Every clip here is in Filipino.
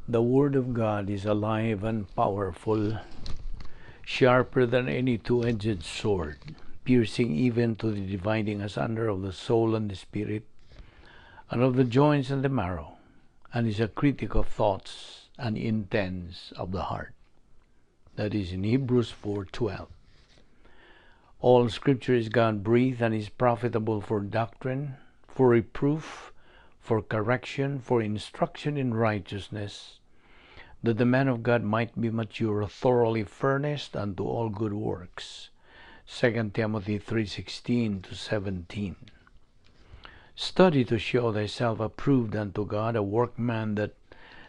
The Word of God is alive and powerful, sharper than any two-edged sword, piercing even to the dividing asunder of the soul and the spirit, and of the joints and the marrow, and is a critic of thoughts and intents of the heart. That is in Hebrews 4:12. All Scripture is God-breathed and is profitable for doctrine, for reproof, for correction, for instruction in righteousness, that the man of God might be mature, thoroughly furnished unto all good works. 2 Timothy 3:16-17. Study to show thyself approved unto God, a workman that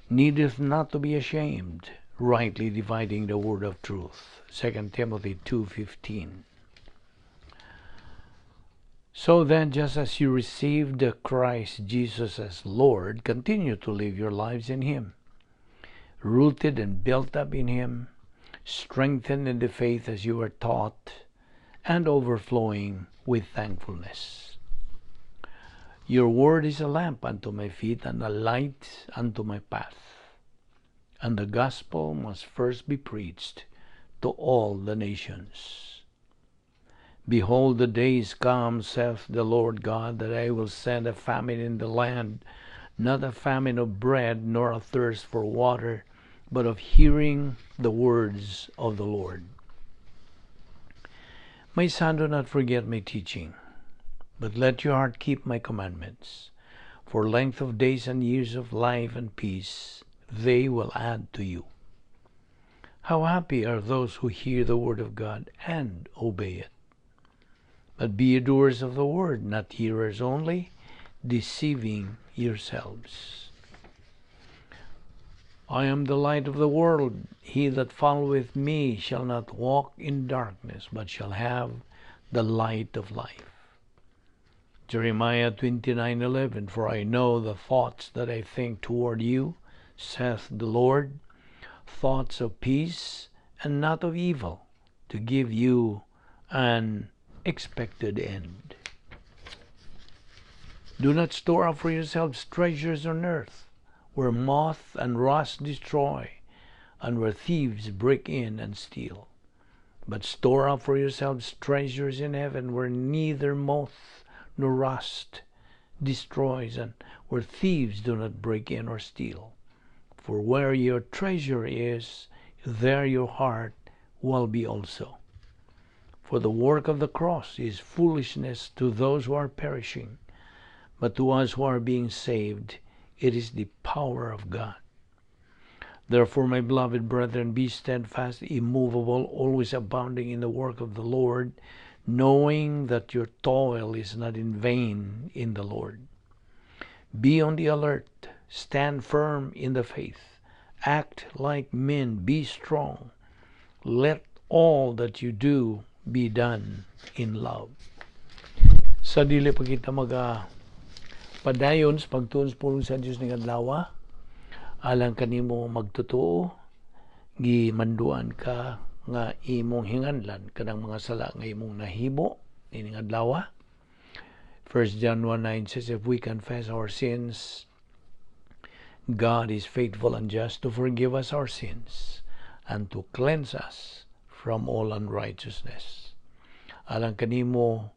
needeth not to be ashamed, rightly dividing the word of truth. 2 Timothy 2:15. So then, just as you received Christ Jesus as Lord, continue to live your lives in Him, rooted and built up in Him, strengthened in the faith as you were taught, and overflowing with thankfulness. Your word is a lamp unto my feet and a light unto my path. And the gospel must first be preached to all the nations. Behold, the days come, saith the Lord God, that I will send a famine in the land, not a famine of bread, nor a thirst for water, but of hearing the words of the Lord. My son, do not forget my teaching, but let your heart keep my commandments. For length of days and years of life and peace, they will add to you. How happy are those who hear the word of God and obey it. But be doers of the word, not hearers only, deceiving yourselves. I am the light of the world. He that followeth me shall not walk in darkness, but shall have the light of life. Jeremiah 29:11. For I know the thoughts that I think toward you, saith the Lord, thoughts of peace and not of evil, to give you an expected end. Do not store up for yourselves treasures on earth, where moth and rust destroy, and where thieves break in and steal. But store up for yourselves treasures in heaven, where neither moth nor rust destroys, and where thieves do not break in or steal. For where your treasure is, there your heart will be also. For the work of the cross is foolishness to those who are perishing, but to us who are being saved, it is the power of God. Therefore, my beloved brethren, be steadfast, immovable, always abounding in the work of the Lord, knowing that your toil is not in vain in the Lord. Be on the alert, stand firm in the faith, act like men, be strong. Let all that you do be done in love. Sa dili pa kita padayon sa pagtuon sa pulong sa Dios ning adlaw, alang kanimo magtotoo, gimanduan ka nga imong hinganlan kanang mga sala nga imong nahimo ning adlaw. 1 John 1:9 says, if we confess our sins, God is faithful and just to forgive us our sins and to cleanse us from all unrighteousness. Alang kanimo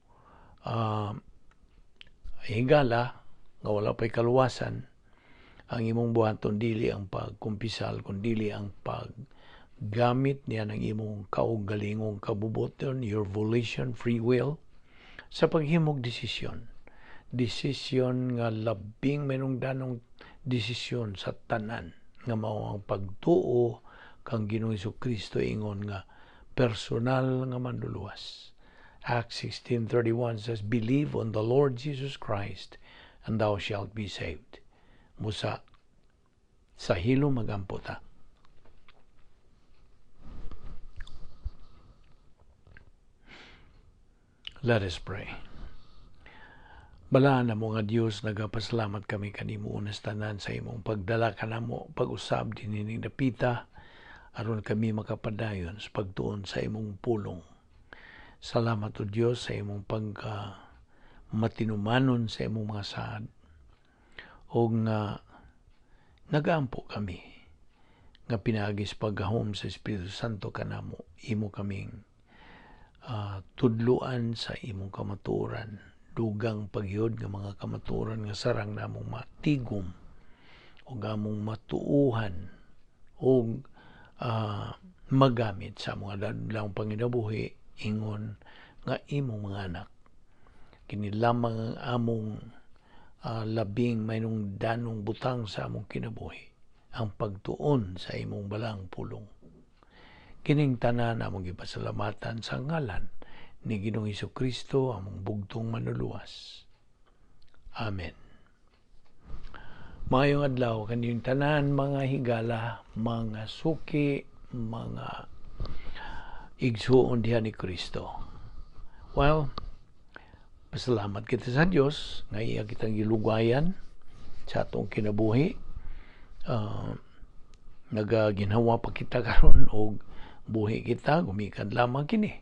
higala nga wala pa'y kaluwasan, ang imong buhaton dili ang pagkumpisal, kundi ang paggamit niya ng imong kaugalingong kabubuton, your volition, free will, sa paghimog desisyon. Desisyon nga labing menungdanong desisyon sa tanan, nga mao ang pagtuo kang Ginoong Jesucristo ingon nga personal nga manluluwas. Acts 16:31 says, believe on the Lord Jesus Christ, and thou shalt be saved. Musa, sa hilo magamputa. Let us pray. Balaan na mo nga Diyos, nagapasalamat kami kanimo unas tanan sa imong pagdala kanamo, pag-usab dinining dapita, aron kami makapadayon sa pagtuon sa imong pulong. Salamat o Diyos sa imong matinumanon sa imong mga saad. O nga nagaampo kami nga pinagis paggahom sa Espiritu Santo kanamo, imo kaming tudluan sa imong kamatuoran, dugang pagyod nga mga kamatuoran nga sarang namong matigom o gamong matuuhan o magamit sa mga dadlang panginabuhi ingon nga imong mga anak. Kini lamang ang among labing maynong danong butang sa among kinabuhi, ang pagtuon sa imong balang pulong. Kining tanan among gipasalamatan sa ngalan ni Ginoong Hesukristo, among bugtong manuluwas. Amen. Maayong adlaw kaniyong tanan, mga higala, mga suki, mga igsuon diha ni Kristo. Well, pasalamat kita sa Dios nga iya kitang gilugayan sa atong kinabuhi. Nagaginhawa pa kita karon og buhi kita gumikan lamang kini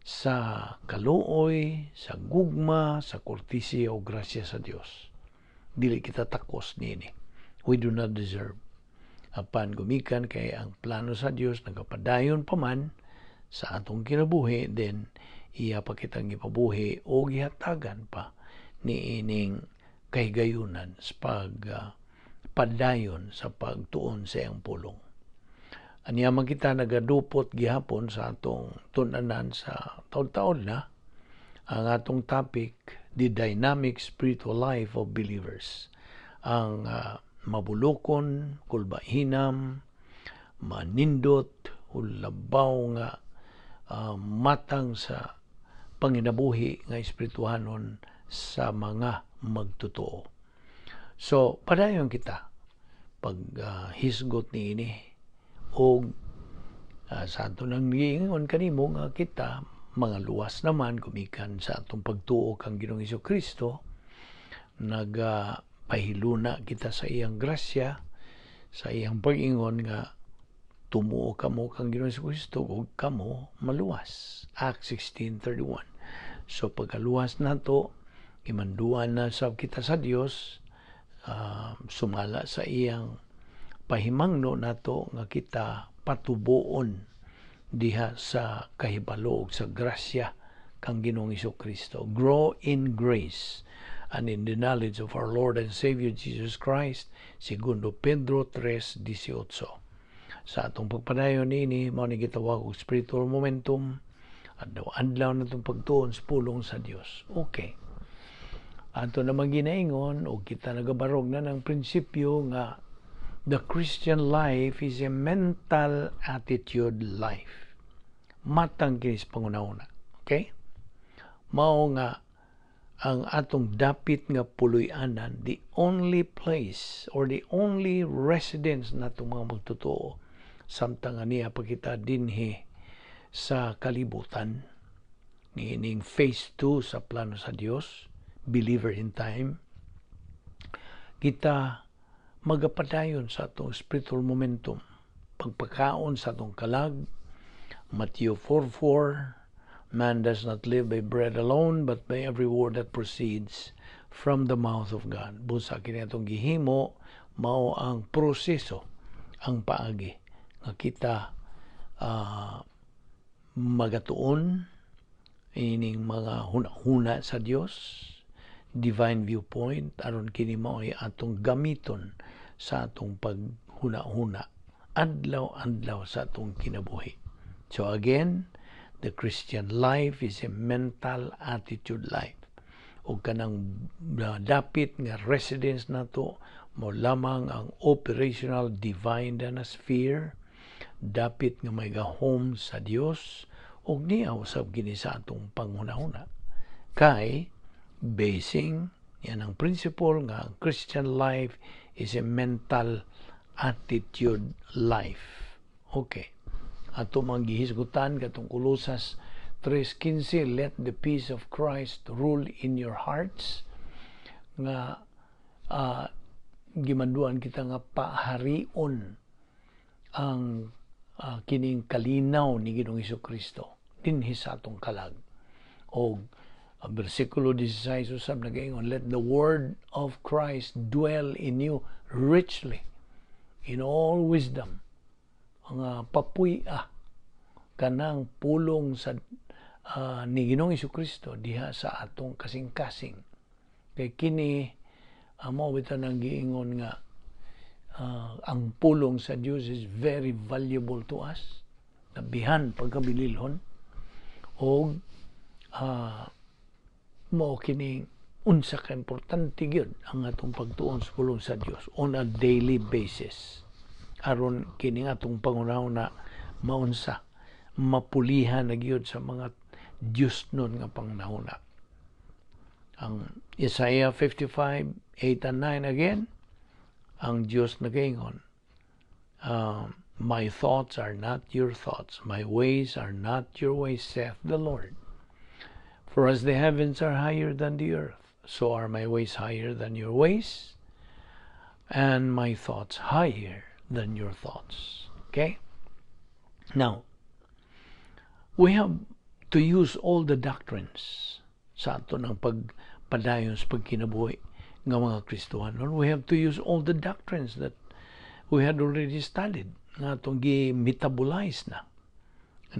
sa kaluoy, sa gugma, sa kortesya o grasya sa Dios. Dili kita takos niini. We do not deserve. Apan gumikan kay ang plano sa Dios nagapadayon pa man sa atong kinabuhi, then iya pa kitang gipabuhi o gihatagan pa niining kahigayunan sa padayon sa pagtuon sa iyang pulong. Aniya man kita nagadupot gihapon sa atong tun-anan sa taon-taon na ang atong topic, the dynamic spiritual life of believers. Ang mabulokon, kulbahinam, manindot, ulabaw nga matang sa panginabuhi nga espirituhanon sa mga magtotoo. So, padayon kita pag hisgot niini o sa ato nang giingon kanimo nga kita mga luwas naman gumikan sa atong pagtuo kang Ginoong Hesukristo, nagpahiluna kita sa iyang grasya, sa iyang pag-ingon nga tumuo kamo kang Ginoong Hesukristo ug kamo maluwas. Acts 16:31. So pagkaluwas nato, imanduan na sa kita sa Dios, sumala sa iyang pahimangno nato nga kita patuboon diha sa kahibalo sa grasya kang Ginoong Hesukristo. Grow in grace and in the knowledge of our Lord and Savior Jesus Christ, segundo Pedro 3:18. Sa atong pagpadayon nini mao ni gitawag og spiritual momentum, adlaw-adlaw natong pagtuon sa pulong sa Dios. Okay. Ato naman ginaingon o kita nagabarog na ng prinsipyo nga the Christian life is a mental attitude life. Matang kinis pangunahuna. Okay? Mao nga ang atong dapit nga puloy-anan, the only place or the only residence natong mga magtotoo, samtang aniya pa kita dinhi sa kalibutan, niining phase 2 sa plano sa Dios, believer in time, kita magapadayon sa atong spiritual momentum, pagpakaon sa atong kalag. Matthew 4:4, man does not live by bread alone, but by every word that proceeds from the mouth of God. Busa kini atong gihimo, mao ang proseso, ang paagi nga kita magatuon ining mga hunahuna sa Dios, divine viewpoint, aron kini mao ay atong gamiton sa atong paghuna-huna adlaw-adlaw sa atong kinabuhi. So again, the Christian life is a mental attitude life. O kanang dapit nga residence nato mo lamang ang operational divine sphere, dapit nga may gahom sa Dios ug niya usab kini sa atong panghunahuna. Kay basing yan ang principle nga ang Christian life is a mental attitude life. Okay. Ato manggihisgutan katong Kolosas 3:15, let the peace of Christ rule in your hearts, nga gimanduan kita nga paharion ang kining kalinaw ni Ginoong Hesukristo dinhi sa atong kalag. O ang versikulo 16 usab nagaingon, let the word of Christ dwell in you richly in all wisdom, nga papuy-a kanang pulong sa ni Ginoong Jesucristo diha sa atong kasing-kasing. Kay kini amo bitan ang giingon nga ang pulong sa Dios is very valuable to us. Labihan pagkabililhon o mo kini unsa ka importante gyud ang atong pagtuon sa pulong sa Dios on a daily basis. Aron kini atong pangunahon na maunsa mapulihan na gyud sa mga Dios nun nga pangunahona. Ang Isaiah 55:8 and 9 again, ang Dios nagaingon, my thoughts are not your thoughts, my ways are not your ways, saith the Lord. For as the heavens are higher than the earth, so are my ways higher than your ways, and my thoughts higher than your thoughts. Okay? Now, we have to use all the doctrines sa ato ng pagpadayon sa pagkinabuhi ng mga Kristohanon. We have to use all the doctrines that we had already studied nga itong gi-metabolize na.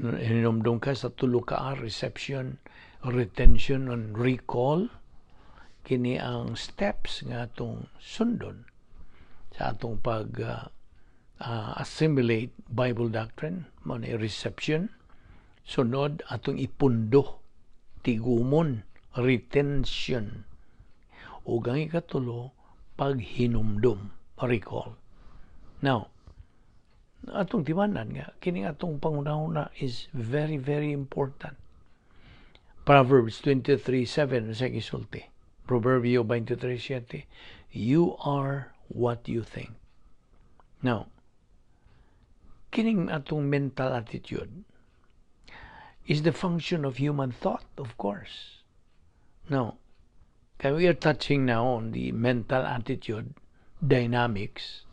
Inomdom ka sa tulo ka reception, retention, and recall. Kini ang steps nga itong sundon sa atong assimilate Bible doctrine, muna reception, sunod atong ipundo, tigumon, retention, o ang ikatulo, paghinumdum, recall. Now, atong tibanan nga, kini atong pangunahuna is very, very important. Proverbs 23:7 sa gisulti. Proverbio 23:7, you are what you think. Now, kining atong mental attitude is the function of human thought, of course. Now, we are touching now on the mental attitude dynamics.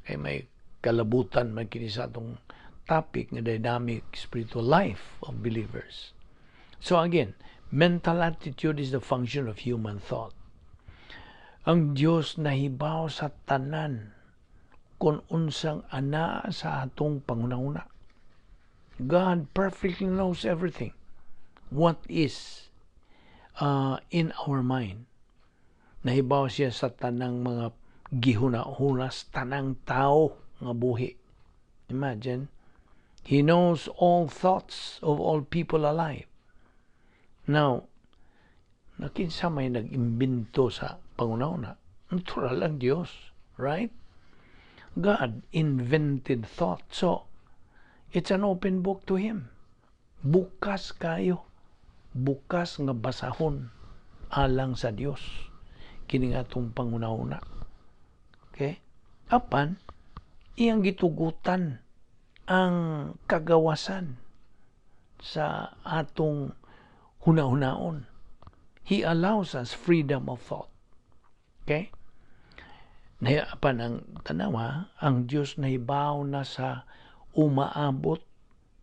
Kay may kalabutan man kini sa atong topic nga dynamic spiritual life of believers. So again, mental attitude is the function of human thought. Ang Dios nahibaw sa tanan kung unsang ana sa atong pangunahuna. God perfectly knows everything. What is in our mind. Nahibaw siya sa tanang mga gihuna-hunas, tanang tao nga buhi. Imagine, He knows all thoughts of all people alive. Now, nakinsa may nag-imbento sa pangunahuna. Natural ang Diyos, right? God invented thought. So, it's an open book to Him. Bukas kayo. Bukas nga basahon alang sa Dios. Kini nga itong pangunahuna. Okay? Apan, iyang gitugutan ang kagawasan sa atong huna-hunaon. He allows us freedom of thought. Okay? Apan ang tanawa, ang Dios nahibaw na sa umaabot,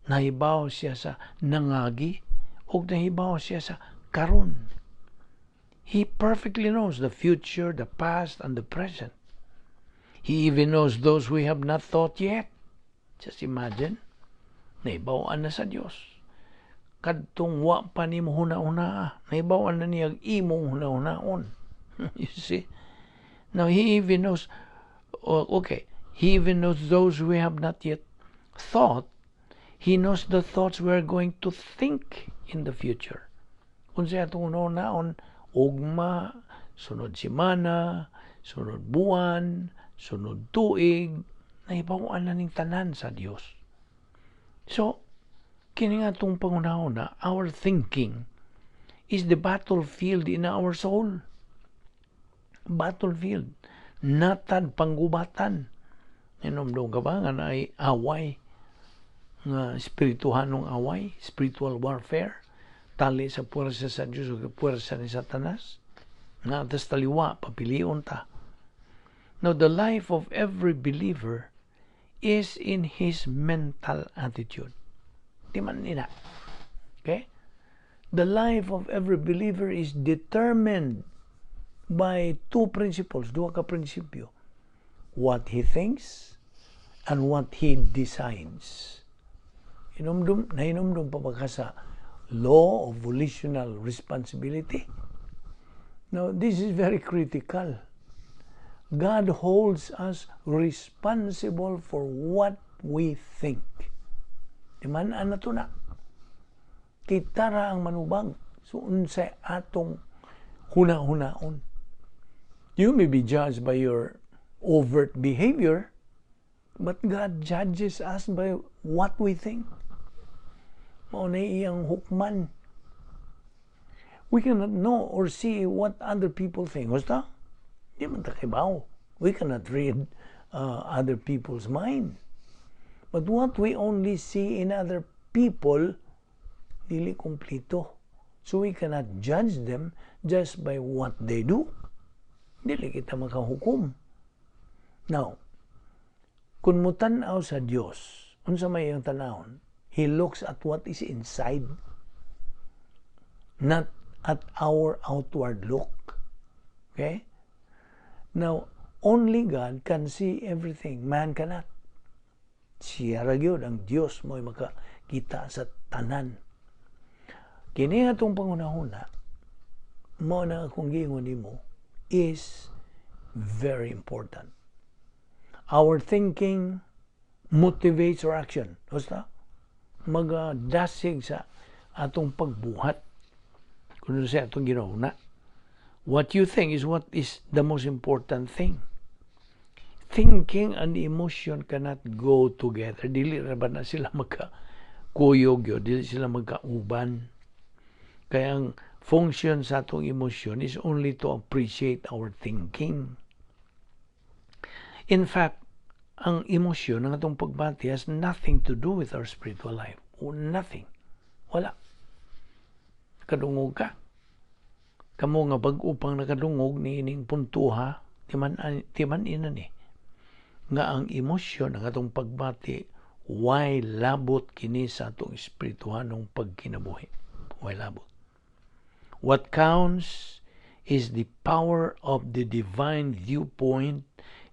nahibaw siya sa nangagi, o nahibaw siya sa karon. He perfectly knows the future, the past, and the present. He even knows those we have not thought yet. Just imagine, naibawaan na sa Diyos. Kadtong wa pa ni mo huna-una, naibawaan na niya imong huna-unaon. You see? Now, He even knows, He even knows those we have not yet thought. He knows the thoughts we are going to think in the future. Kung siya itong huna-unaon, ugma, sunod simana, sunod buwan, sunod tuig, naibawaan na ning tanan sa Dios. So, kini nga itong pangunahon na our thinking is the battlefield in our soul. Battlefield. Natad panggubatan. Inomdong ka ba nga na ay away, nga spirituhanong away, spiritual warfare, tali sa puwersa sa Diyos o puwersa ni Satanas, nga atas taliwa, papilion ta. Now, the life of every believer is in his mental attitude. Di man nila. Okay? The life of every believer is determined by two principles, dua ka prinsipyo. What he thinks and what He decides. Nainumdum pa ba ka sa law of volitional responsibility? Now, this is very critical. God holds us responsible for what we think. Diman na to na. Kita ra ang manubag. So, unsay atong huna-hunaon. You may be judged by your overt behavior, but God judges us by what we think. Mauna iyang hukman. We cannot know or see what other people think. Basta? Di man takibaw. We cannot read other people's mind. But what we only see in other people, dili kumplito. So we cannot judge them just by what they do. Dili kita makahukom. Now, kung mutanaw sa Diyos, unsa may iyang tanawon, He looks at what is inside, not at our outward look. Okay? Now, only God can see everything. Man cannot. Siya ra gyud ang Dios mo'y makakita sa tanan. Kini atong pangunahuna, mao na akong giingon nimo, is very important. Our thinking motivates our action. Basta magadasig sa atong pagbuhat. Kung sa atong ginahuna, what you think is what is the most important thing. Thinking and emotion cannot go together. Dili ra ba na sila magkakuyog yun? Dili sila magkauban. Kaya ang function sa atong emotion is only to appreciate our thinking. In fact, ang emosyon ng atong pagbati has nothing to do with our spiritual life. Nothing. Wala. Kadungog ka. Kamo nga bag-upang nakadungog ni ining puntuha, timan ina ni. Nga ang emosyon ng atong pagbati, why labot kini sa atong espirituhanong pagkinabuhi. Why labot. What counts is the power of the divine viewpoint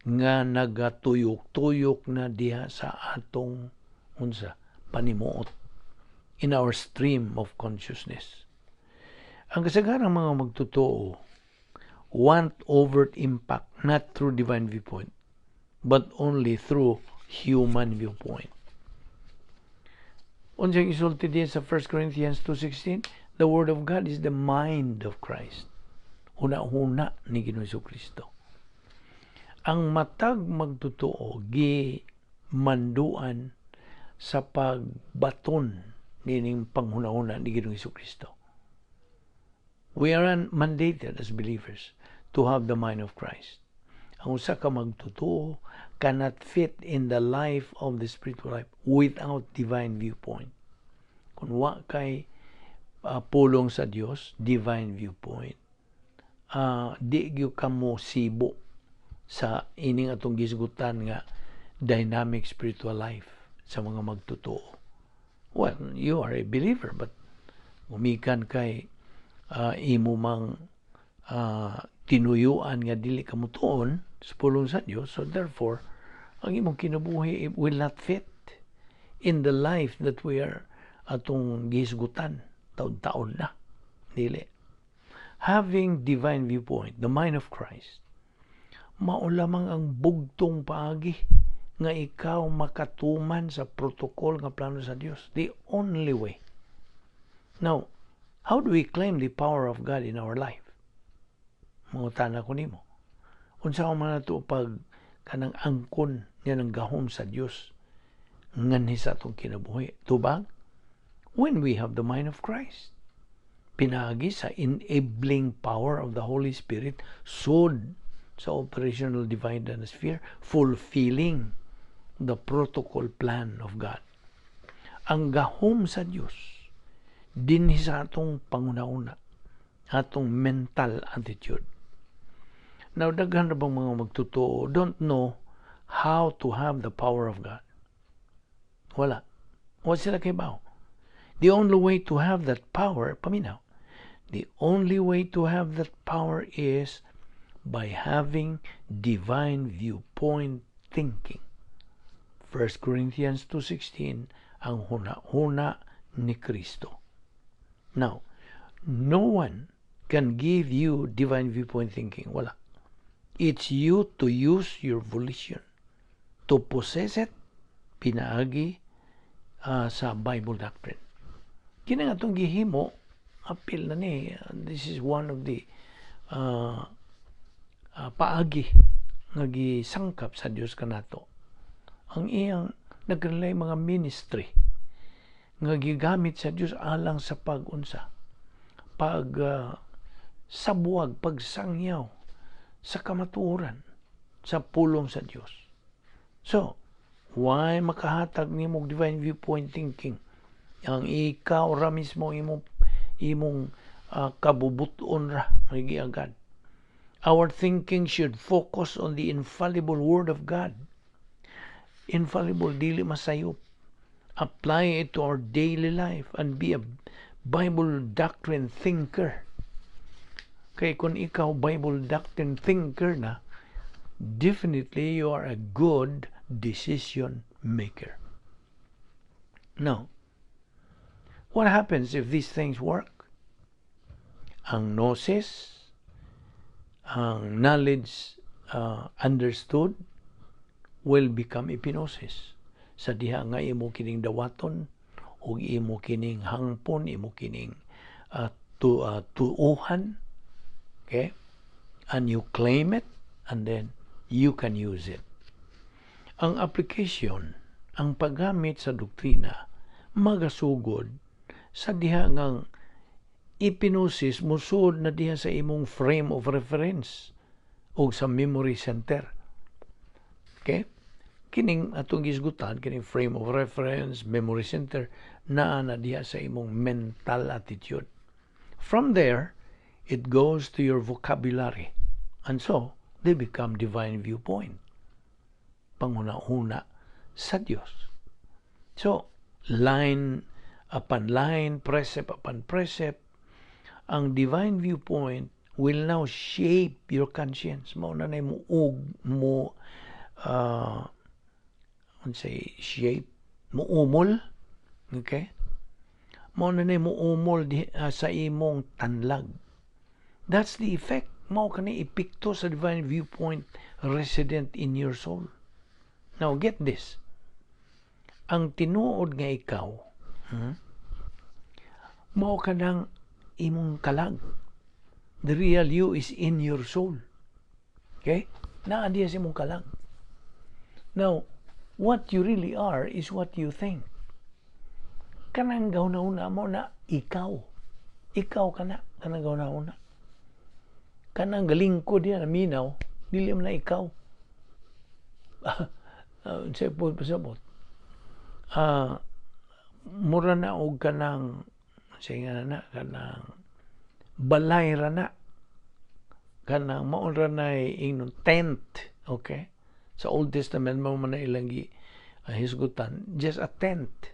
nga nagatuyok-tuyok na diha sa atong panimuot in our stream of consciousness. Ang kasagarang mga magtotoo want overt impact not through divine viewpoint but only through human viewpoint. Unsang isulti din sa 1 Corinthians 2:16, the Word of God is the mind of Christ. Una-una ni Ginoong Kristo. Ang matag magtotoo manduan sa pagbaton nining panghuna-una ni Ginoong Kristo. We are mandated as believers to have the mind of Christ. Ang usa ka magtotoo cannot fit in the life of the spiritual life without divine viewpoint. Kung wa kay pulong sa Dios, divine viewpoint, di gyud kamo sibo sa ining atong gisgutan nga dynamic spiritual life sa mga magtotoo. Well, you are a believer, but umikan kay imo mang tinuyuan nga dili ka mutuon sa pulong sa Dios, so therefore ang imong kinabuhi will not fit in the life that we are atong gisgutan taon-taon na. Dili. Having divine viewpoint, the mind of Christ, mao lamang ang bugtong paagi nga ikaw makatuman sa protocol nga plano sa Dios. The only way. Now, how do we claim the power of God in our life? Mangutana ko nimo. Unsa man nato pag kanang angkon niya ng gahom sa Dios nganhi sa atong kinabuhi? Tubag? When we have the mind of Christ. Pinagi sa enabling power of the Holy Spirit sud sa operational divine sphere, fulfilling the protocol plan of God. Ang gahom sa Dios dinhi sa atong panguna-una, atong mental attitude. Now, daghan na bang mga magtotoo don't know how to have the power of God? Wala. Wala sila kaybaw. The only way to have that power, paminaw, the only way to have that power is by having divine viewpoint thinking. 1 1 Corinthians 2:16, ang huna-huna ni Kristo. Now, no one can give you divine viewpoint thinking. Wala. It's you to use your volition to possess it, pinaagi sa Bible doctrine. Kini nga itong gihimo, apil na ni, this is one of the paagi nga gisangkap sa Dios kanato. Ang iyang nagkanalay mga ministry nga gigamit sa Dios alang sa pag-unsa, sabuwag, pagsangyaw sa kamatuoran, sa pulong sa Dios. So, why makahatag nimo divine viewpoint thinking? Ang ikaw ra mismo imong kabubuton ra magiagad. Our thinking should focus on the infallible Word of God. Infallible, dili masayop. Apply it to our daily life and be a Bible doctrine thinker. Kaya kung ikaw Bible doctrine thinker na, definitely you are a good decision maker. Now, what happens if these things work? Ang gnosis, ang knowledge understood will become epinosis. Sa diha nga imo kining dawaton o imo kining hangpon, imo kining tuuhan, okay? And you claim it and then you can use it. Ang application, ang paggamit sa doktrina, magasugod sa diha ngang epinosis musud na diha sa imong frame of reference o sa memory center. Okay? Kining atong gisgutan, kining frame of reference, memory center, naa na diha sa imong mental attitude. From there, it goes to your vocabulary. And so, they become divine viewpoint. Panguna-una sa Dios. So, line upon line, precept upon precept, ang divine viewpoint will now shape your conscience. Mao na shape, muumol, okay? Mao na muumol sa imong tanlag. That's the effect. Mao kani epekto sa divine viewpoint resident in your soul. Now, get this. Ang tinuod nga ikaw, mao kanang imong kalag. The real you is in your soul. Okay? Naa diya sa imong kalag. Now, what you really are is what you think. Kanang gawna-una mo na ikaw. Ikaw ka na. Kanang gawna-una. Kanang galingkod yan na minaw, dili mo na ikaw. Pasabot. Mura na og kanang kanang balay ra na. Kanang maon ra na ingnon tent. Okay? Sa Old Testament mo man na ilang hisgutan, just a tent.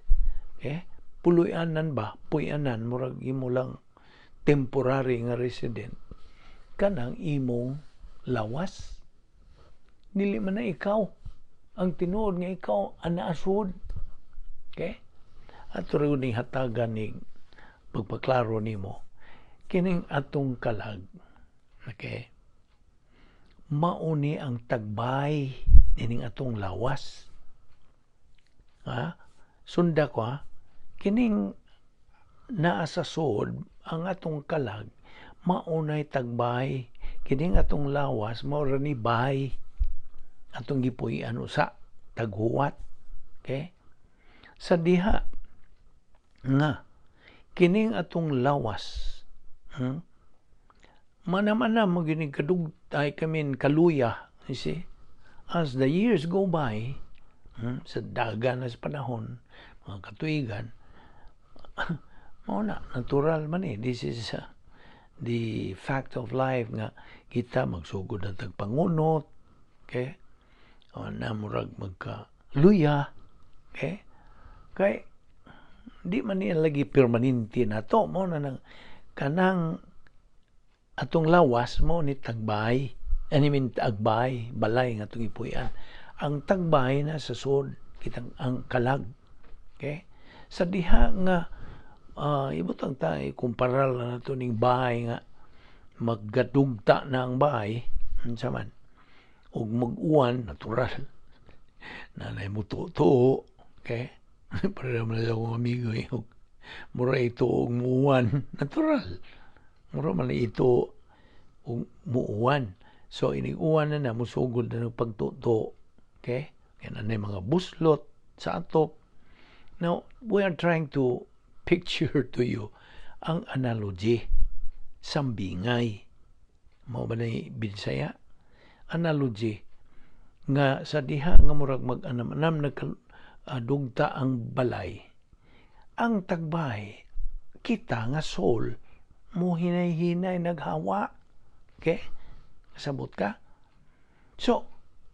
Okay? Puloy-anan ba? Puy-anan, murag imo lang temporary nga resident. Kanang imong lawas. Dili man na ikaw. Ang tinuod nga ikaw, anaasud. Okay? At rin ni hatagan ni pagpaklaro nimo. Kining atong kalag. Okay? Mauni ang tagbay nining atong lawas. Ha? Sunda ko ha? Kining naa sa sod ang atong kalag, maunay tagbay. Kining atong lawas, maura ni bay. Atong gipuy-an usa, taghuwat. Okay? Sa diha, nga, kining atong lawas, manamana mo ginig kadugtay kamin kaluya, you see, as the years go by, sa dagan na sa panahon, mga katuigan, mauna, natural man eh. This is the fact of life nga kita magsugod na tagpangunot, okay? O namurag magkaluya, okay? Kay di man niya lagi permanente na to. Mo na nang kanang atong lawas mo ni tagbay. Agbay, balay nga itong ipuyan. Ang tagbay na sa sod. kitang ang kalag. Okay? Sa diha nga ibutang tayo kumparal na nato ning bahay nga maggadugta na ang bahay unsa man ug mag-uwan natural nanay mo tuo okay para man sa akong amigo yung mura ito og muuwan natural mura man ito og muuwan so inig-uwan na musugod na ng pagtuto okay yan anay mga buslot sa atop. Now we are trying to picture to you ang analogy sambingay mao ba ni Bisaya analogy nga sa diha nga murag mag-anam-anam nagdugta ang balay ang tagbay kita nga soul mo hinay-hinay naghawa okay sabot ka so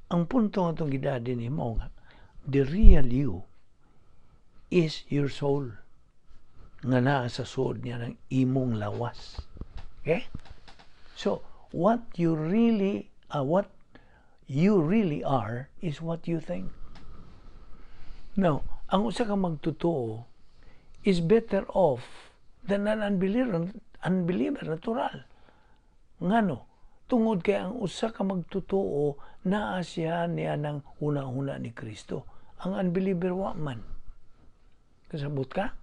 ang punto nga itong gidadi ni mo nga the real you is your soul nga naa sa soul niya ng imong lawas. Okay? So, what you really are is what you think. Now, ang usa ka magtotoo is better off than an unbeliever natural. Ngano? Tungod kay ang usa ka magtotoo naa siya niya ng una-una ni Kristo. Ang unbeliever wa man. Kasabot ka?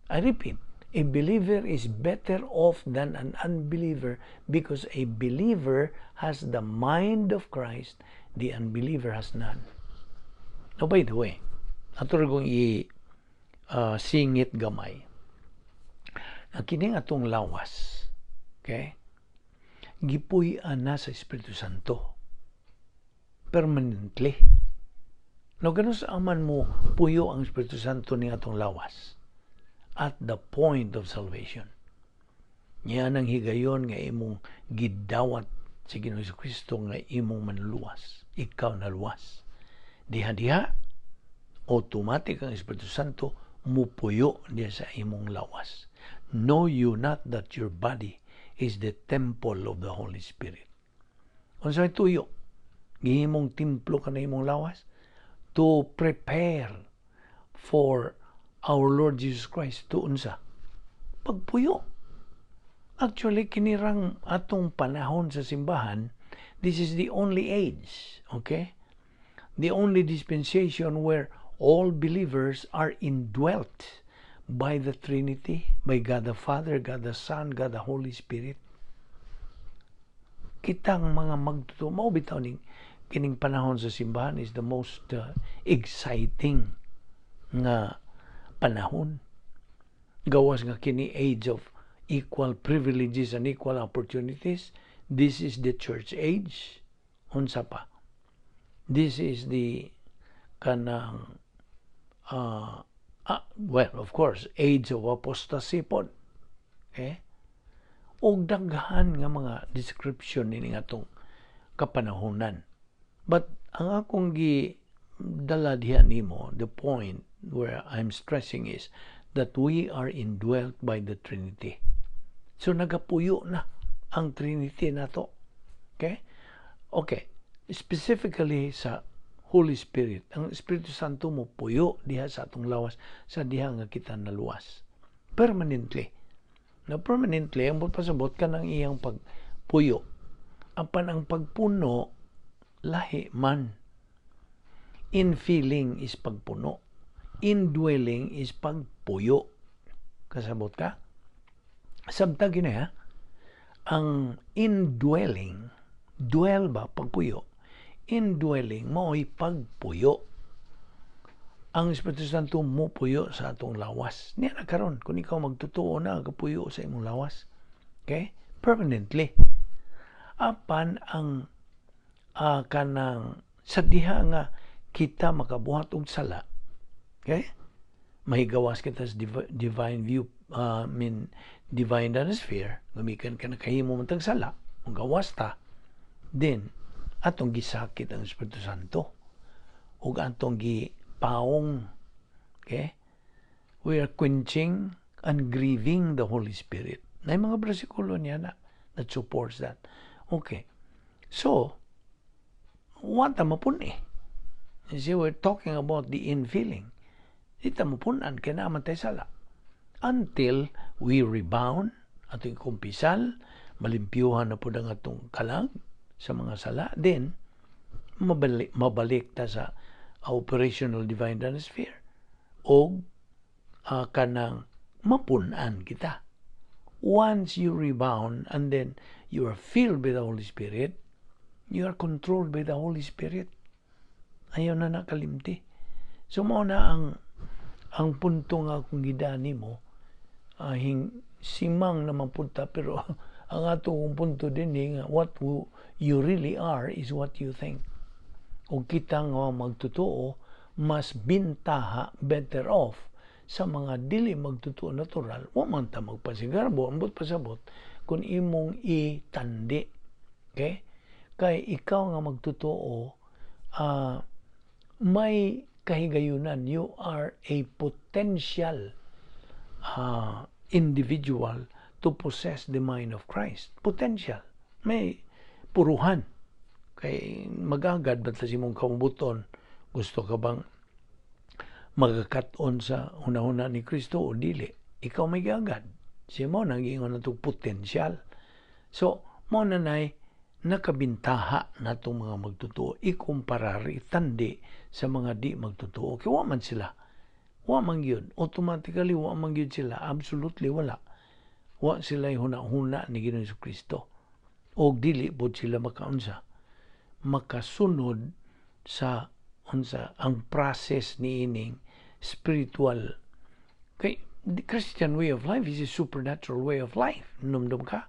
I repeat, a believer is better off than an unbeliever because a believer has the mind of Christ, the unbeliever has none. Now, by the way, ato kong singit gamay. Kining atong lawas, okay? Gipuy-an na sa Espiritu Santo. Permanently. Now, ganun sa aman mo puyo ang Espiritu Santo ni atong lawas. At the point of salvation. Yan ang higayon nga imong gidawat sa Ginoong Kristo nga imong manluwas. Ikaw na luwas. Diha-diha, automatic ang Espiritu Santo mupuyo niya sa imong lawas. Know you not that your body is the temple of the Holy Spirit. Kung sa'y tuyo, gihimong templo ka na imong lawas to prepare for our Lord Jesus Christ to unsa? Pagpuyo. Actually, kinirang atong panahon sa simbahan, this is the only age, okay? The only dispensation where all believers are indwelt by the Trinity, by God the Father, God the Son, God the Holy Spirit. Kitang mga magtuto, maubitaw ning kining panahon sa simbahan is the most exciting nga panahon. Gawas nga kini age of equal privileges and equal opportunities. This is the church age. Unsa pa? This is the kanang well, of course, age of apostasy po. Okay? O daghan nga mga description ni atong kapanahonan. But ang akong dala diha nimo, the point where I'm stressing is that we are indwelt by the Trinity. So nagapuyo na ang Trinity nato. Okay? Okay. Specifically sa Holy Spirit. Ang Espiritu Santo mo puyo diha sa atong lawas sa diha nga kita naluwas. Permanently. Na permanently, ang pasabot ka ng iyang pagpuyo. Apan ang pagpuno, lahi man. Infilling is pagpuno. Indwelling is pagpuyo. Kasabot ka? Sabtag yun ang indwelling, dwell ba, pagpuyo? Indwelling mo ay pagpuyo. Ang Espiritu Santo mo puyo sa atong lawas. Niya na karon kung ikaw magtutuo na, kapuyo sa imong lawas. Okay? Permanently. Apan ang kanang sa diha nga kita makabuhat og sala. Okay? Mahigawas kita sa divine view, divine atmosphere, gumikan ka na kahimo man tag sala, kung gawas ta, then, atong gisakit ang Espiritu Santo. Ug atong gipaong, okay? We are quenching and grieving the Holy Spirit. Na mga bersikulo niya na that supports that. Okay. So, what mapun You see, we're talking about the infilling. Dita mo punan kaya naman tayo sala. Until we rebound, atong kumpisal, malimpyuhan na po ang atong kalag sa mga sala, then mabalik ta sa operational divine sphere. O kanang mapunan kita. Once you rebound and then you are filled by the Holy Spirit, you are controlled by the Holy Spirit. Ayaw na nakalimti. So mo na ang punto nga kung gidani mo, simang naman punta, pero ang atong punto din nga, what you really are is what you think. O kita nga magtotoo, mas bintaha, better off sa mga dili magtotoo natural, wa man ta magpasigarbo, ambot pasabot, kung imong itandi. Okay? Kay ikaw nga magtotoo, may kahigayunan, you are a potential individual to possess the mind of Christ. Potential. May puruhan. Kay magagad ba't si mong kamubuton, gusto ka bang magakaton sa una-una ni Kristo o dili? Ikaw may gagad. Siya mo nag-iingon na itong potential. So, mo na nakabintaha na itong mga magtotoo, ikumpara, itandi sa mga di magtotoo. Kaya waman sila. Waman yun. Automatically, waman yun sila. Absolutely wala. Wa sila huna-huna ni Ginoong Kristo. O dili po sila makasunod sa ang process ni ining spiritual. Okay, the Christian way of life is a supernatural way of life. Numdum ka?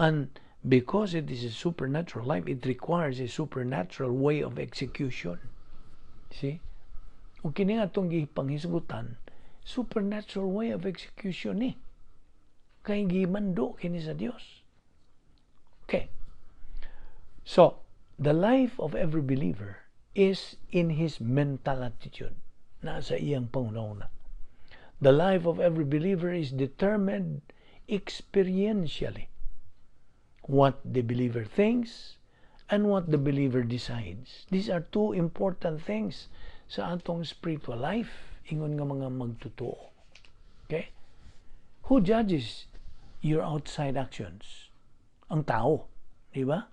And because it is a supernatural life, it requires a supernatural way of execution. See? O kini nga itong panghisgutan, supernatural way of execution ni. Kay gimando kini sa Dios. Okay. So, the life of every believer is in his mental attitude. Nasa iyang pangunauna. The life of every believer is determined experientially. What the believer thinks and what the believer decides. These are two important things sa atong spiritual life. Ingon nga mga magtotoo. Okay? Who judges your outside actions? Ang tao. Di ba?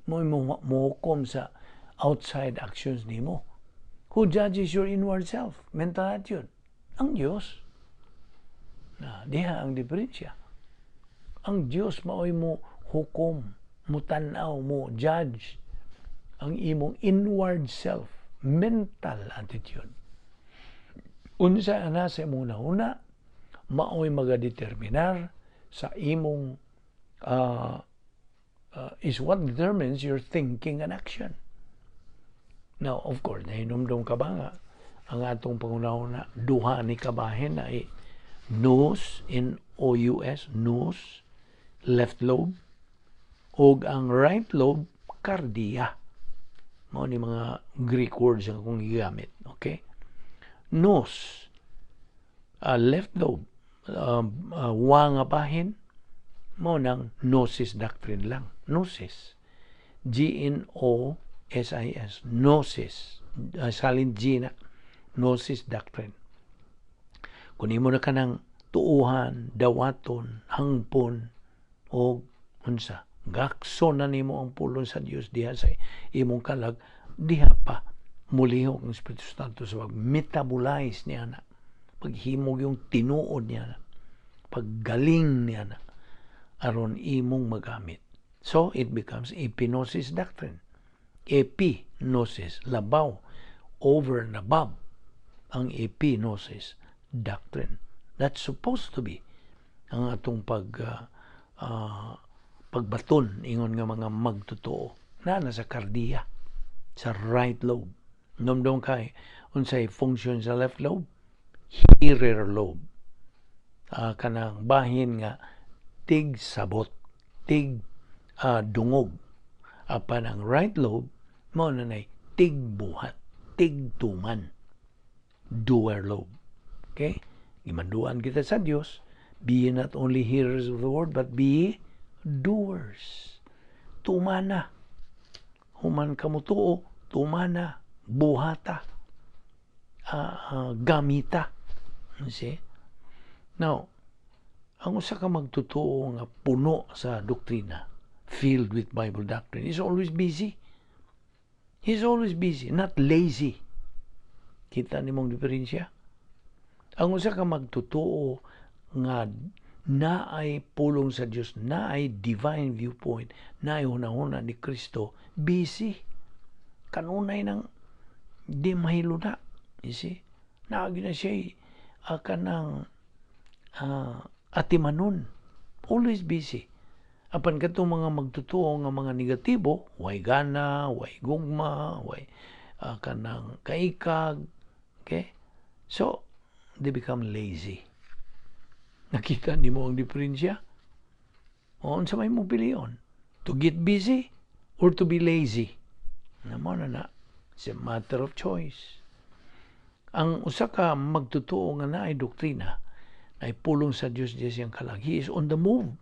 Muhukom sa outside actions ni mo. Who judges your inward self? Mental attitude. Ang Diyos. Diha ang diferensya. Ang Diyos maoy mo hukom, mo tanaw, mo judge ang imong inward self, mental attitude. Unsa ana sa imong una, maoy magadeterminar sa imong is what determines your thinking and action. Now, of course, nahinumdum ka ba nga ang atong pangunahon na duha ni kabahin na nous, N-O-U-S, nous, left lobe, o ang right lobe, cardia. Mao ni mga Greek words ang akong gigamit. Okay? Nous, left lobe, wa nga bahin, mao nang gnosis doctrine lang. Gnosis. G-N-O-S-I-S. Gnosis. Salin G na. Gnosis doctrine. Kung imo na ka ng tuuhan, dawaton, hangpon, o unsa, gakso na nimo ang pulong sa Dios diha sa imong kalag, diha pa mulihok ang Espiritu Santo sa pag-metabolize niya na, paghimog yung tinuod niya na, paggaling niya na, aron imong magamit. So, it becomes epinosis doctrine. Epinosis, labaw, over and above ang epinosis doctrine. That's supposed to be ang atong pagbaton ingon nga mga magtotoo na nasa kardiya, sa right lobe. Nomdom kay unsay function sa left lobe? Hearer lobe. Kanang bahin nga tig sabot, tig dungog. Apan ang right lobe mao na nay tig buhat, tig tuman, doer lobe. Okay? Imanduan kita sa Dios, be not only hearers of the word, but be doers. Tumana. Human kamutuo, tumana. buhata, gamita. You see? Now, ang usa ka magtotoo nga puno sa doktrina, filled with Bible doctrine, is always busy. He's always busy, not lazy. Kita nimong diferensya? Ang usa ka magtotoo nga naay pulong sa Dios, naay divine viewpoint, naay hunahuna ni Kristo, busy. Kanunay nang di mahiluna. You see? Naagi na siya kanang atimanon. Always busy. Apan katong mga magtotoo nga mga negatibo, way gana, way gugma, way kanang kaikag. Okay? So, they become lazy. Nakita ni mo ang diferensya? O, sa may mo piliyon? To get busy or to be lazy? Naman na. It's a matter of choice. Ang usa ka magtotoo nga naay doktrina, ay pulong sa Dios siyang kalag. He is on the move.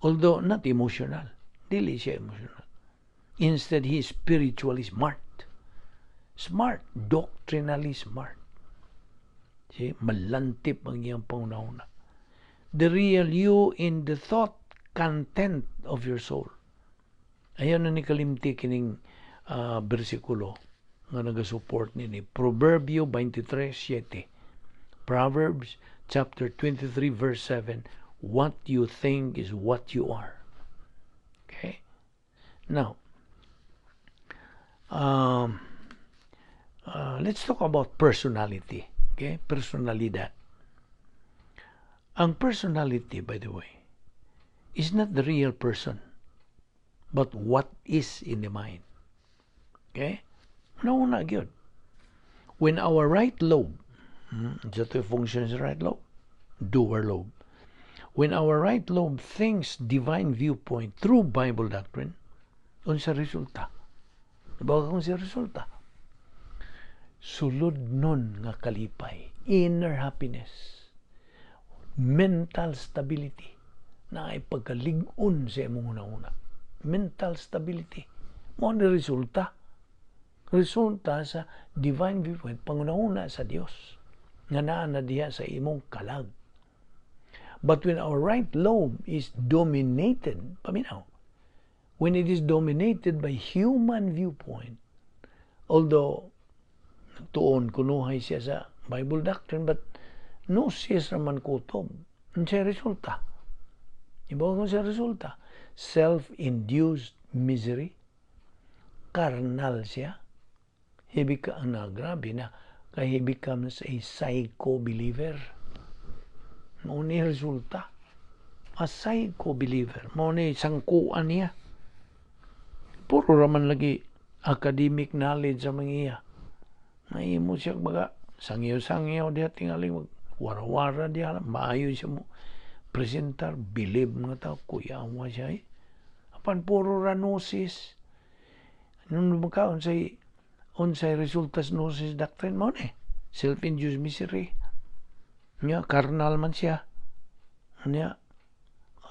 Although not emotional. Dili siya emotional. Instead, he is spiritually smart. Smart. Doctrinally smart. See? Malantip ang iyang pangunahuna. The real you in the thought content of your soul. Ayaw na ni kalimti kining bersikulo nga nagasupport nini. Proverbio 23:7. Proverbs chapter 23 verse 7. What you think is what you are. Okay? Now, let's talk about personality. Okay? Personalidad. Ang personality, by the way, is not the real person, but what is in the mind. Okay? Una gyud. When our right lobe, ito functions right lobe, doer lobe. When our right lobe thinks divine viewpoint through Bible doctrine, unsa resulta? Diba kung sa resulta? Sulod nun nga kalipay, inner happiness, mental stability, na ay pagkalig-on sa imong una-una. Mental stability. Mo ang resulta. Resulta sa divine viewpoint, panguna-una sa Dios, nga naa na diha sa imong kalag. But when our right lobe is dominated, paminaw, when it is dominated by human viewpoint, although tuon kunuhay siya sa Bible doctrine, but no siya raman kutob. Ang siya resulta. Iba kung siya resulta. Self-induced misery. Carnal siya. He becomes, grabe na, kaya he becomes a psycho-believer. Mauni resulta. A psycho-believer. Mauni sangkuan niya. Puro raman lagi academic knowledge sa mga iya. Naimo siya baga sangyaw-sangyaw diha tingaling wara-wara diha, maayo siya mo presentar, bilib nga tao, kuyawa siya Apan puro ranosis. Nung maka unsay resultas gnosis doctrine mo ni self-induced misery. Nya carnal man siya. Nya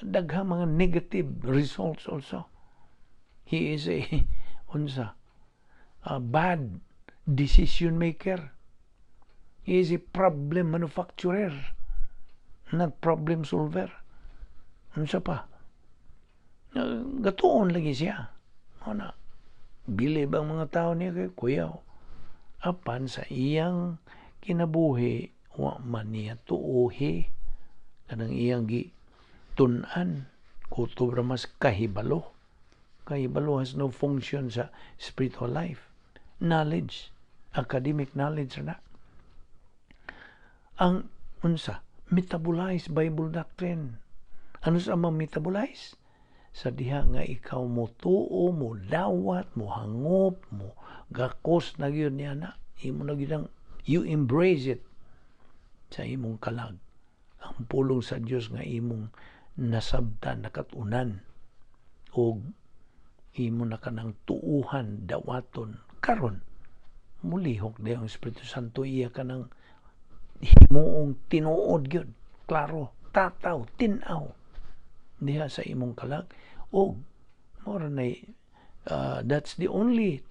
daghang mga negative results also. He is a bad decision maker. He is a problem manufacturer, not problem solver. Unsa pa? Gatuon lagi siya. Ana, bilib ang mga tao niya kay kuyaw. Apan sa iyang kinabuhi, wa man niya tuohi. Kanang iyang tun-an, kutob ra mas kahibalo. Kahibalo has no function sa spiritual life. Knowledge, academic knowledge na. Ang metabolize Bible doctrine. Ano sa mga metabolize? Sa diha nga ikaw mo tuo, mo dawat, mo hangop, mo gakos na gyud niya na. Imo na gyud you embrace it sa imong kalag. Ang pulong sa Dios nga imong nasabtan, nakatunan, o imo na kanang tuuhan, dawaton, karon mulihok dayon ang Espiritu Santo iya kanang himuong tinuod gyud, klaro, tataw, tinaw diha sa imong kalag. O mora na that's the only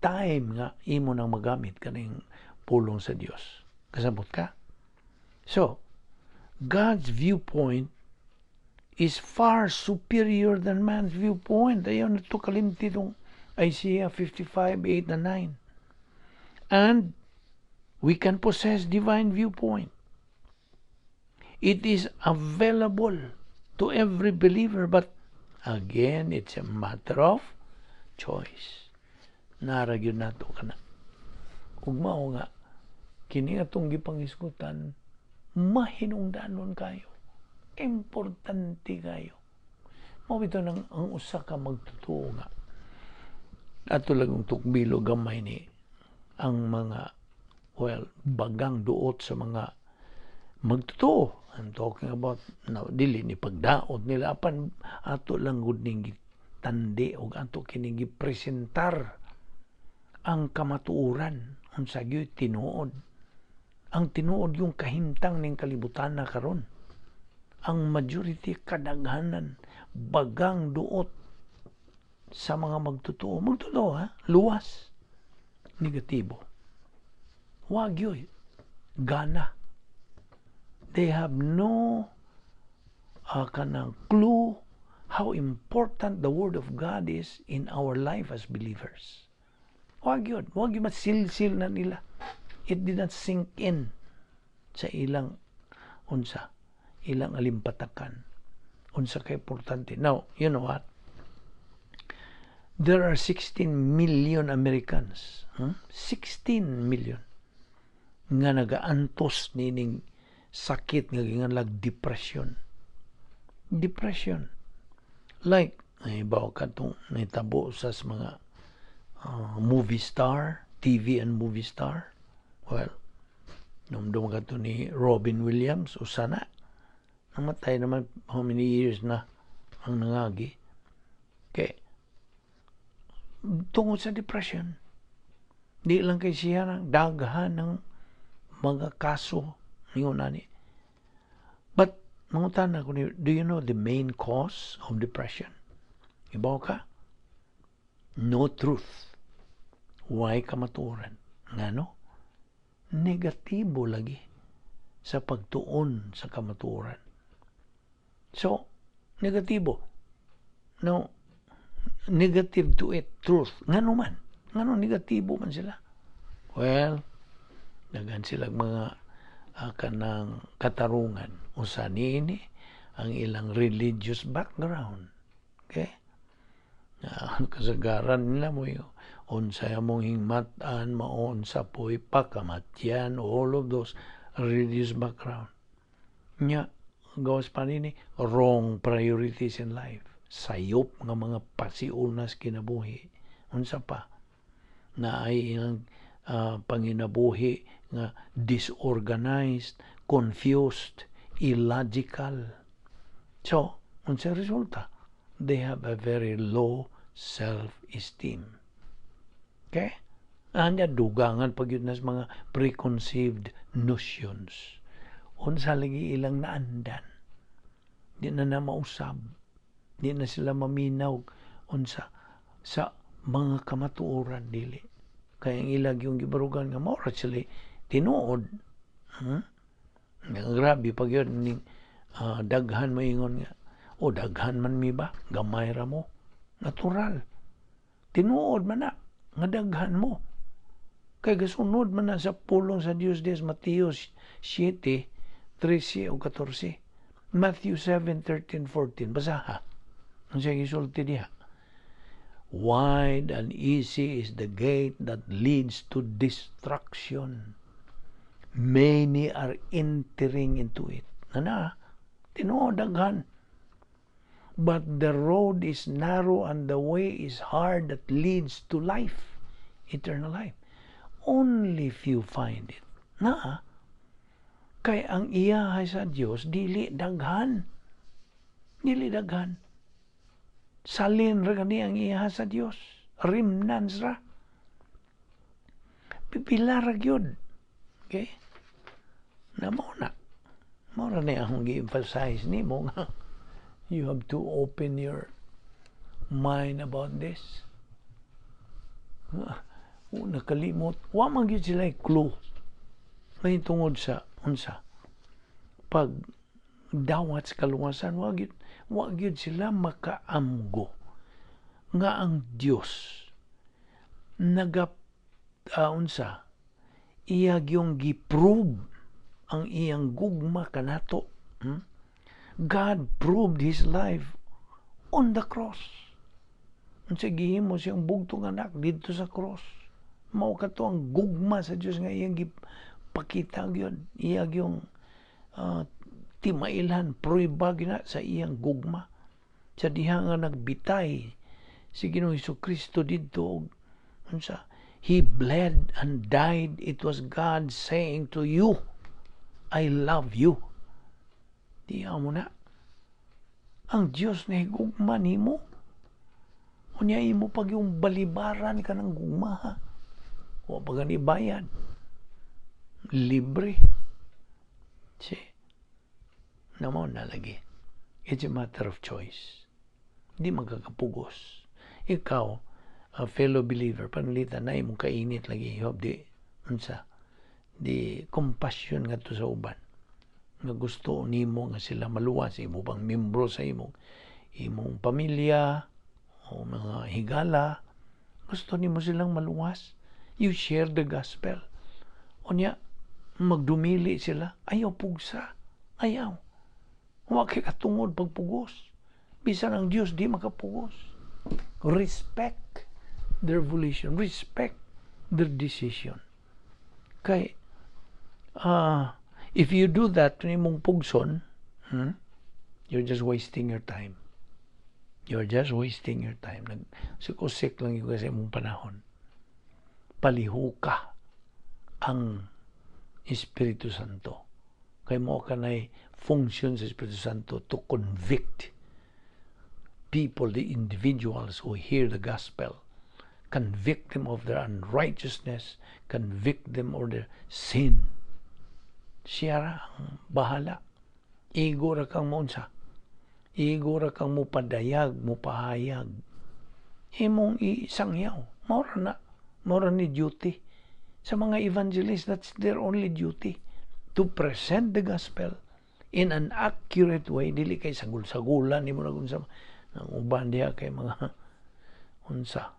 time nga imo nang magamit kaning pulong sa Dios. Kasabot ka? So, God's viewpoint is far superior than man's viewpoint. Ayaw na ito kalimti itong Isaiah 55:8 and 9. And we can possess divine viewpoint. It is available to every believer, but again, it's a matter of choice. Naragyo na ito ka na. Ug mao nga, kini atong gipangisgutan, mahinungdanon kayo. Importante kayo. Mao bitaw nang ang usa ka magtotoo nga. Ato lang tukbilo gamay ni ang mga bagang duot sa mga magtotoo. I'm talking about dili ni pagdaot nila apan ato lang gud ning tandi og ato kini gipresentar ang kamatuoran unsa gyud tinuod. Ang tinuod yung kahimtang ning kalibutan na karon. Ang majority kadaghanan bagang duot sa mga magtotoo. Magtotoo luwas. Negatibo. Wag yun. Gana. They have no kanang clue how important the Word of God is in our life as believers. Wag yun. Wag yun masilsil na nila. It did not sink in sa ilang ilang alimpatakan. Unsa ka importante. Now, you know what? There are 16 million Americans. 16 million nga nagaantos nining sakit nga ginganlag depression. Depression. Like, ibaw ka itong naitabo sa mga movie star, TV and movie star. Well, numdum ka ito ni Robin Williams, o sana. Namatay naman how many years na ang nangagi. Okay. Tungod sa depression. Di lang kay siya ng daghan ng mga kaso ningon nani. But mangutan ako ni, do you know the main cause of depression? Ibaw ka? No truth. Why kamatuoran? Ngano? Negatibo lagi sa pagtuon sa kamatuoran. So, negatibo. No, negative to it, truth. Ngano man? Ngano negatibo man sila? Well, dagan silang mga kanang katarungan. Usa niini ang ilang religious background. Okay? Kasagaran nila mo yung unsay among hingmatan, maunsa po'y pakamatyan, all of those religious background. Nya, gawas pa nini, wrong priorities in life. Sayop nga mga pasiunas kinabuhi. Unsa pa? Na ay ilang panginabuhi nga disorganized, confused, illogical. So, unsa resulta? They have a very low self-esteem. Okay? Anya dugangan pag yun nas mga preconceived notions. Unsa lagi ilang naandan. Di na mausab. Di na sila maminaw unsa sa mga kamatuoran dili. Kaya ang ilag yung gibarugan nga mao ra sila tinuod. Grabe pag yun daghan mo ingon nga daghan man mi ba gamay ra mo. Natural. Tinuod man na nga daghan mo. Kay gasunod man na sa pulong sa Dios des Mateo 7:13 o 14. Matthew 7:13-14. Basaha. Ang siya gisulti diha. Wide and easy is the gate that leads to destruction. Many are entering into it. Tinuod daghan. But the road is narrow and the way is hard that leads to life, eternal life. Only few find it. Kay ang iyahay sa Dios dili daghan. Dili daghan. Salin ra gani ang iyahay sa Dios. Remnants ra. Pipila ra gyud. Okay? Na mo na. Mo ra ni akong gi-emphasize nimo nga you have to open your mind about this. nakalimot, wa man gyud sila clue. May tungod sa unsa pag dawat sa kaluwasan, wa gyud sila makaamgo nga ang Dios unsa iya gyung giprove ang iyang gugma kanato. God proved His life on the cross. Unsa gihimo siyang bugtong anak dito sa cross. Mao kato ang gugma sa Dios nga iyang gipakita gyud. Iya gyung timailan prueba gina sa iyang gugma. Sa diha nga nagbitay si Ginoong Hesukristo didto unsa He bled and died. It was God saying to you, I love you. Diya mo na. Ang Diyos na higugma nimo. Unya imo pag yung balibaran ka ng gugma ha. O pag bayad. Libre. Naman na lagi. It's a matter of choice. Di magkakapugos. Ikaw, a fellow believer, panulita na imong kainit lagi. Hope di compassion nga to sa uban. Nga gusto nimo nga sila maluwas. Imo bang membro sa imong pamilya o mga higala. Gusto nimo silang maluwas. You share the gospel. Unya, magdumili sila. Ayaw pugsa. Ayaw. Huwag kay katungod pagpugos. Bisan ang Diyos di makapugos. Respect their volition. Respect their decision. Kay, if you do that, mong pugson, you're just wasting your time. You're just wasting your time. Sikusik lang yung kasi mong panahon. Paliho ka ang Espiritu Santo. Kaya mo ka na function sa Espiritu Santo to convict people, the individuals who hear the gospel, convict them of their unrighteousness, convict them of their sin. Siya ra ang bahala. Igo ra kang maunsa. Igo ra kang mupadayag, mupahayag. Imong isangyaw. Maura ni duty. Sa mga evangelists, that's their only duty. To present the gospel in an accurate way. Dili kay sagul-sagulan. Di mo na kung sa ng uban diya kay mga unsa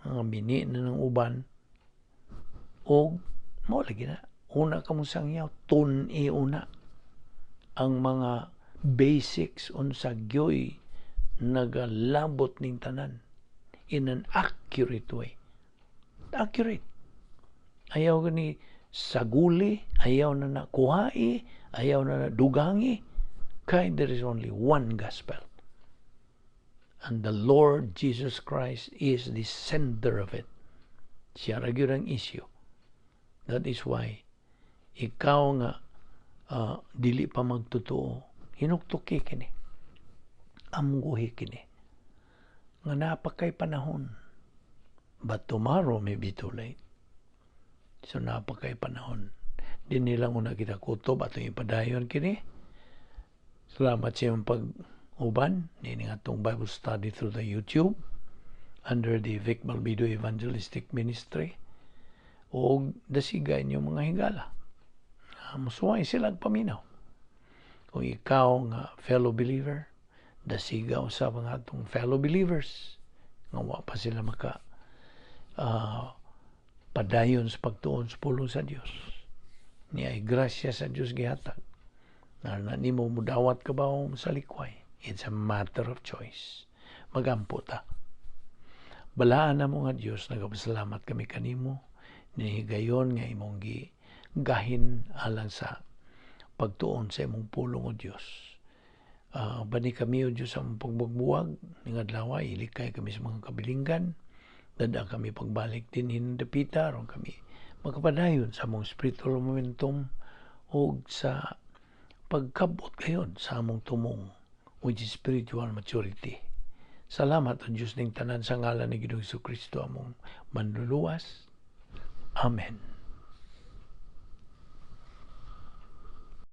mga mini na ng uban o mo lagi na una ka mo sangyaw tun-i una ang mga basics unsa gyoy nagalabot ning tanan in an accurate way. Accurate. Ayaw gani saguli, ayaw na nakuhai, ayaw na dugangi. Kay there is only one gospel. And the Lord Jesus Christ is the center of it. Siya ra gyud ang issue. That is why ikaw nga dili pa magtotoo, hinuktuki kini. Amguhi kini. Nga napakay panahon. But tomorrow may be too late. So napakay panahon. Di nilang una kita kutob atong ipadayon kini. Salamat sa iyong pag-uban. Nini nga itong Bible study through the YouTube under the Vic Balbido Evangelistic Ministry. O dasigay niyo mga higala. Musuway silang paminaw. Kung ikaw nga fellow believer, dasigaw sa mga itong fellow believers. Nga wa pa sila padayon sa pagtuon sa pulong sa Diyos. Niya ay grasya sa Diyos gihatag. Na nimo mudawat ka ba sa likway? It's a matter of choice. Magampo ta. Balaan na mo nga Diyos, nagapasalamat kami kanimo, nihigayon nga imong gahin alang sa pagtuon sa imong pulong o Diyos. Bani kami o Diyos ang pagbagbuwag, ningadlawa, ilikay kami sa mga kabilinggan, dada kami pagbalik din hinandapita, aron kami magkapadayon sa among spiritual momentum o sa pagkabot kayon sa among tumong, which is spiritual maturity. Salamat ang Diyos ng tanan sa ngalan ni Ginoong Hesukristo among manluluwas. Amen.